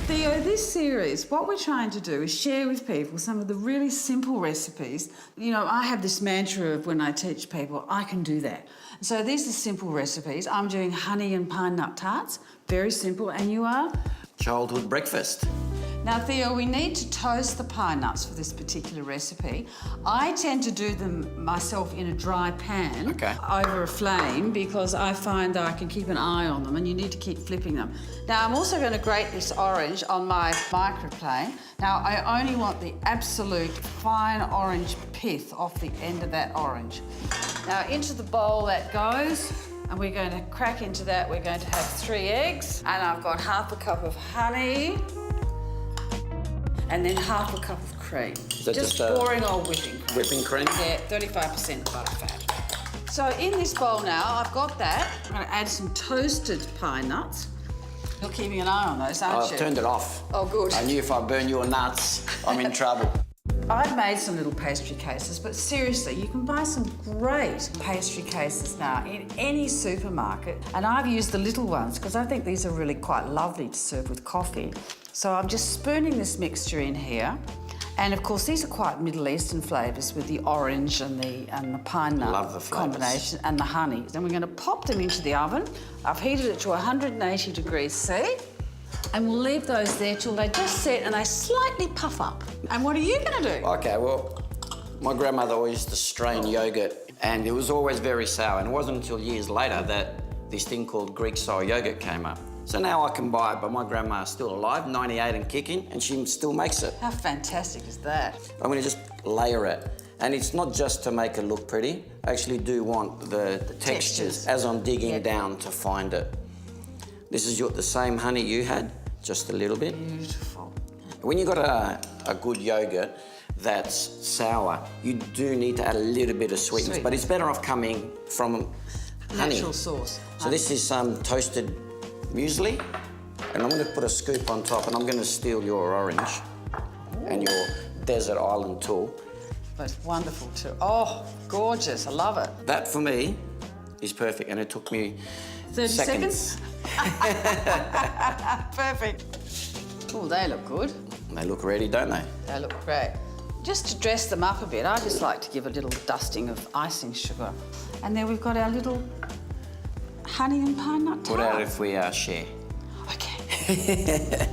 Theo, this series, what we're trying to do is share with people some of the really simple recipes. You know, I have this mantra of when I teach people, I can do that. So these are simple recipes. I'm doing honey and pine nut tarts, very simple, and you are? Childhood breakfast. Now, Theo, we need to toast the pine nuts for this particular recipe. I tend to do them myself in a dry pan over a flame because I find that I can keep an eye on them and you need to keep flipping them. Now, I'm also going to grate this orange on my microplane. Now, I only want the absolute fine orange pith off the end of that orange. Now, into the bowl that goes. And we're going to crack into that. We're going to have 3 eggs. And I've got half a cup of honey. And then half a cup of cream. Is that just boring old whipping cream. Whipping cream? Yeah, 35% butterfat. So in this bowl now, I've got that. I'm going to add some toasted pine nuts. You're keeping an eye on those, aren't you? I've turned it off. Oh, good. I knew if I burn your nuts, I'm in trouble. I've made some little pastry cases, but seriously, you can buy some great pastry cases now in any supermarket. And I've used the little ones because I think these are really quite lovely to serve with coffee. So I'm just spooning this mixture in here. And of course, these are quite Middle Eastern flavours with the orange and the pine nut combination and the honey. Then we're going to pop them into the oven. I've heated it to 180 degrees C. And we'll leave those there till they just set and they slightly puff up. And what are you going to do? OK, well, my grandmother always used to strain yoghurt and it was always very sour. And it wasn't until years later that this thing called Greek-style yoghurt came up. So now I can buy it, but my grandma is still alive, 98 and kicking, and she still makes it. How fantastic is that? I'm going to just layer it. And it's not just to make it look pretty. I actually do want the textures as I'm digging down to find it. This is the same honey you had, just a little bit. Beautiful. When you've got a good yoghurt that's sour, you do need to add a little bit of sweetness, but it's better off coming from honey. Natural source. So this is some toasted muesli, and I'm going to put a scoop on top, and I'm going to steal your orange and your desert island tool. But wonderful too. Oh, gorgeous, I love it. That for me is perfect, and it took me 30 seconds? Perfect. Oh, they look good. They look ready, don't they? They look great. Just to dress them up a bit, I just like to give a little dusting of icing sugar. And then we've got our little honey and pine nut tarts. What about if we share? Okay.